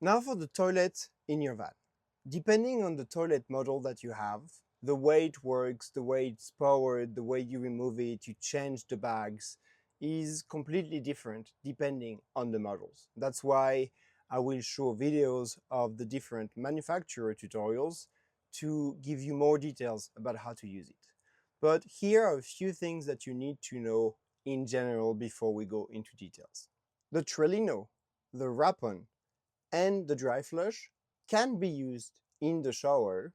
Now for the toilet in your van. Depending on the toilet model that you have, the way it works, the way it's powered, the way you remove it, you change the bags, is completely different depending on the models. That's why I will show videos of the different manufacturer tutorials to give you more details about how to use it. But here are a few things that you need to know in general before we go into details. The Trelino, the Wrappon, and the dry flush can be used in the shower.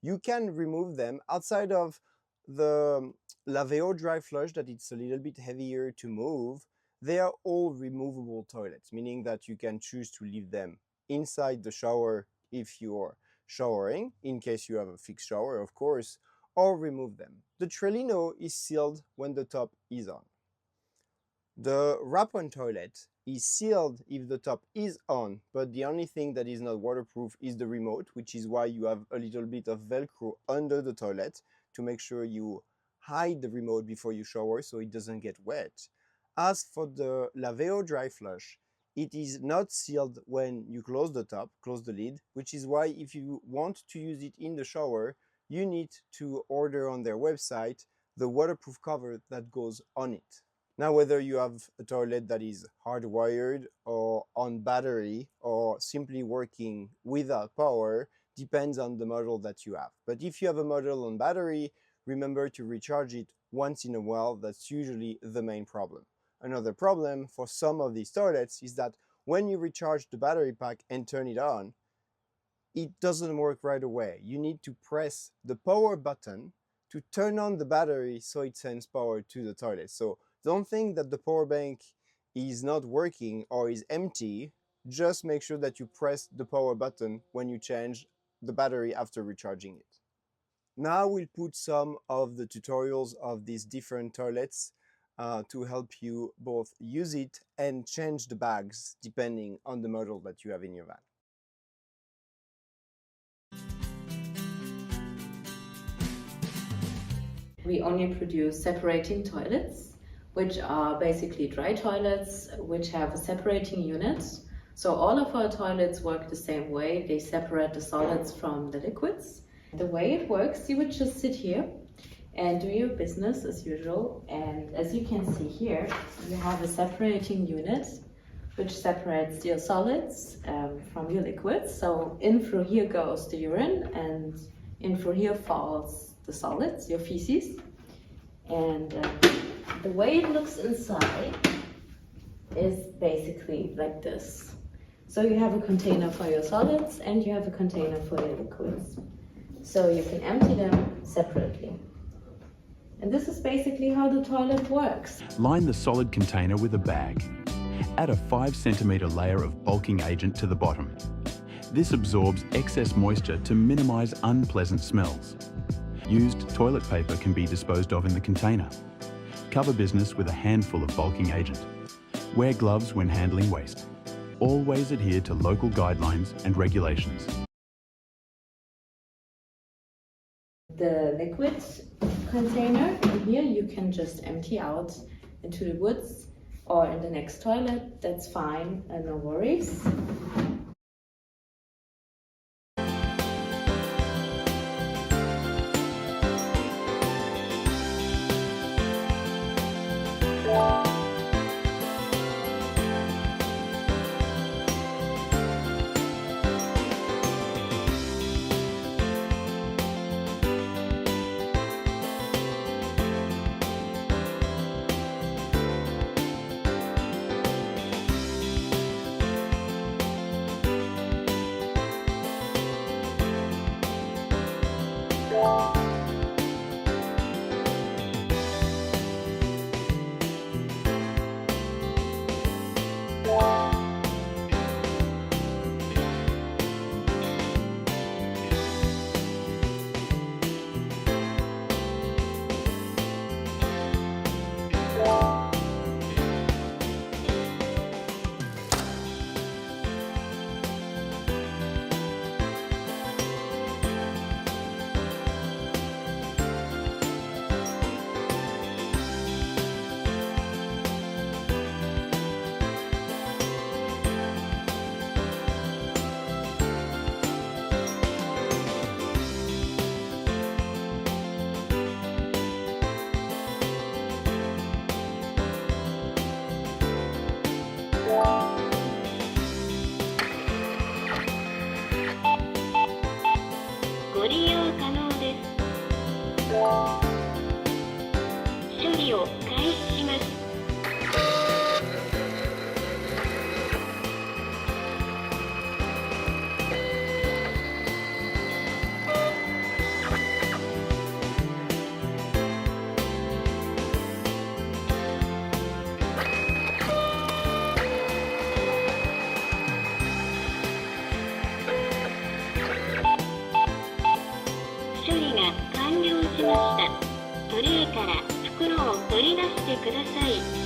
You can remove them outside of the Laveo dry flush that it's a little bit heavier to move. They are all removable toilets, meaning that you can choose to leave them inside the shower if you're showering, in case you have a fixed shower, of course, or remove them. The Trelino is sealed when the top is on. The Wrappon toilet is sealed if the top is on, but the only thing that is not waterproof is the remote, which is why you have a little bit of Velcro under the toilet to make sure you hide the remote before you shower so it doesn't get wet. As for the Laveo dry flush, it is not sealed when you close the top, close the lid, which is why if you want to use it in the shower, you need to order on their website the waterproof cover that goes on it. Now, whether you have a toilet that is hardwired or on battery or simply working without power depends on the model that you have. But if you have a model on battery, remember to recharge it once in a while. That's usually the main problem. Another problem for some of these toilets is that when you recharge the battery pack and turn it on, it doesn't work right away. You need to press the power button to turn on the battery so it sends power to the toilet. So don't think that the power bank is not working or is empty. Just make sure that you press the power button when you change the battery after recharging it. Now we'll put some of the tutorials of these different toilets to help you both use it and change the bags depending on the model that you have in your van. We only produce separating toilets, which are basically dry toilets, which have a separating unit. So all of our toilets work the same way. They separate the solids from the liquids. The way it works, you would just sit here and do your business as usual. And as you can see here, you have a separating unit which separates your solids from your liquids. So in through here goes the urine, and in through here falls the solids, your feces. And the way it looks inside is basically like this. So you have a container for your solids and you have a container for your liquids. So you can empty them separately. And this is basically how the toilet works. Line the solid container with a bag. Add a 5 centimetre layer of bulking agent to the bottom. This absorbs excess moisture to minimise unpleasant smells. Used toilet paper can be disposed of in the container. Cover business with a handful of bulking agent. Wear gloves when handling waste. Always adhere to local guidelines and regulations. The liquid container in here you can just empty out into the woods or in the next toilet. That's fine, no worries. ください。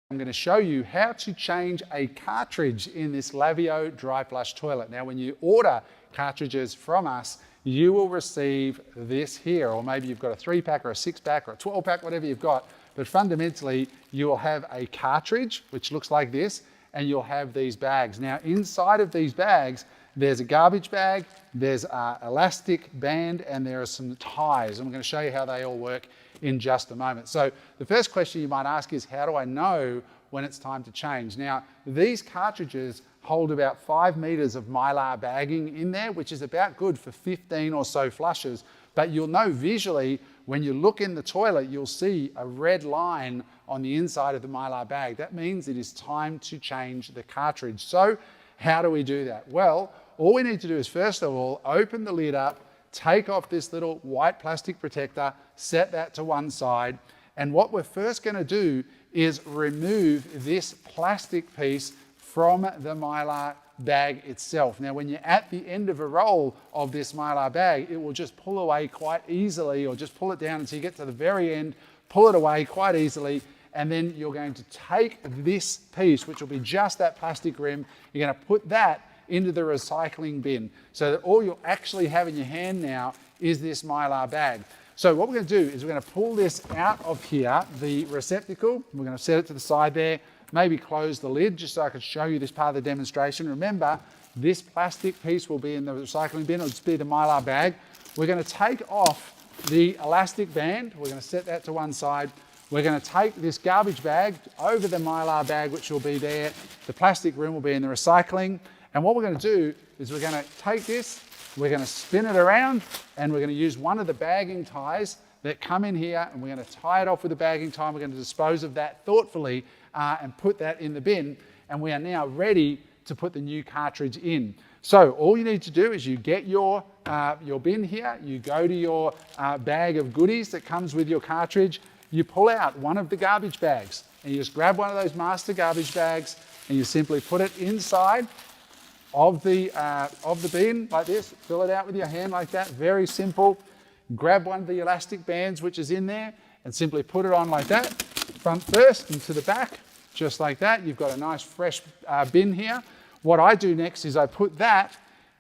I'm going to show you how to change a cartridge in this Laveo dry flush toilet. Now, when you order cartridges from us, you will receive this here, or maybe you've got a 3-pack or a 6-pack or a 12-pack, whatever you've got. But fundamentally, you will have a cartridge, which looks like this, and you'll have these bags. Now, inside of these bags, there's a garbage bag, there's an elastic band, and there are some ties. I'm going to show you how they all work in just a moment. So the first question you might ask is, how do I know when it's time to change? Now, these cartridges hold about 5 meters of Mylar bagging in there, which is about good for 15 or so flushes. But you'll know visually, when you look in the toilet, you'll see a red line on the inside of the Mylar bag. That means it is time to change the cartridge. So how do we do that? Well, all we need to do is, first of all, open the lid up, take off this little white plastic protector, set that to one side. And what we're first going to do is remove this plastic piece from the Mylar bag itself. Now, when you're at the end of a roll of this Mylar bag, it will just pull away quite easily, or just pull it down until you get to the very end, pull it away quite easily, and then you're going to take this piece, which will be just that plastic rim, you're going to put that into the recycling bin, so that all you'll actually have in your hand now is this Mylar bag. So what we're going to do is we're going to pull this out of here, the receptacle. We're going to set it to the side there, maybe close the lid just so I can show you this part of the demonstration. Remember, this plastic piece will be in the recycling bin. It'll just be the Mylar bag. We're going to take off the elastic band. We're going to set that to one side. We're going to take this garbage bag over the Mylar bag, which will be there. The plastic rim will be in the recycling. And what we're going to do is we're going to take this, we're going to spin it around, and we're going to use one of the bagging ties that come in here, and we're going to tie it off with the bagging tie. We're going to dispose of that thoughtfully and put that in the bin. And we are now ready to put the new cartridge in. So all you need to do is you get your bin here, you go to your bag of goodies that comes with your cartridge, you pull out one of the garbage bags, and you just grab one of those master garbage bags, and you simply put it inside of the bin like this. Fill it out with your hand like that, very simple. Grab one of the elastic bands which is in there and simply put it on like that, front first and to the back, just like that. You've got a nice fresh bin here. What I do next is I put that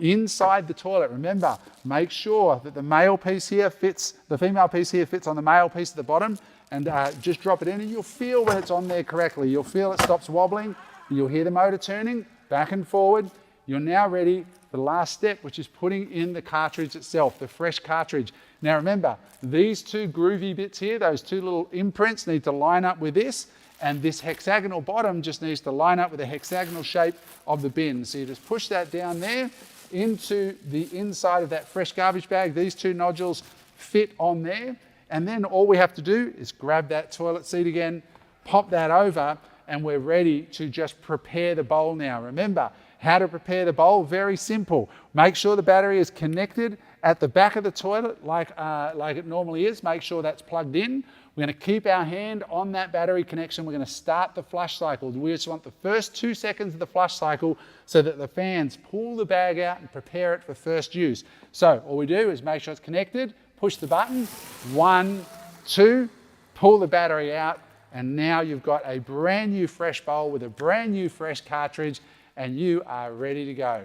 inside the toilet. Remember, make sure that the male piece here fits, the female piece here fits on the male piece at the bottom, and just drop it in, and you'll feel when it's on there correctly. You'll feel it stops wobbling, you'll hear the motor turning back and forward. You're now ready for the last step, which is putting in the cartridge itself, the fresh cartridge. Now remember, these two groovy bits here, those two little imprints need to line up with this, and this hexagonal bottom just needs to line up with the hexagonal shape of the bin. So you just push that down there into the inside of that fresh garbage bag. These two nodules fit on there, and then all we have to do is grab that toilet seat again, pop that over, and we're ready to just prepare the bowl now. Remember, how to prepare the bowl? Very simple. Make sure the battery is connected at the back of the toilet like it normally is. Make sure that's plugged in. We're going to keep our hand on that battery connection. We're going to start the flush cycle. We just want the first 2 seconds of the flush cycle so that the fans pull the bag out and prepare it for first use. So all we do is make sure it's connected, push the button, 1, 2, pull the battery out, and now you've got a brand new fresh bowl with a brand new fresh cartridge, and you are ready to go.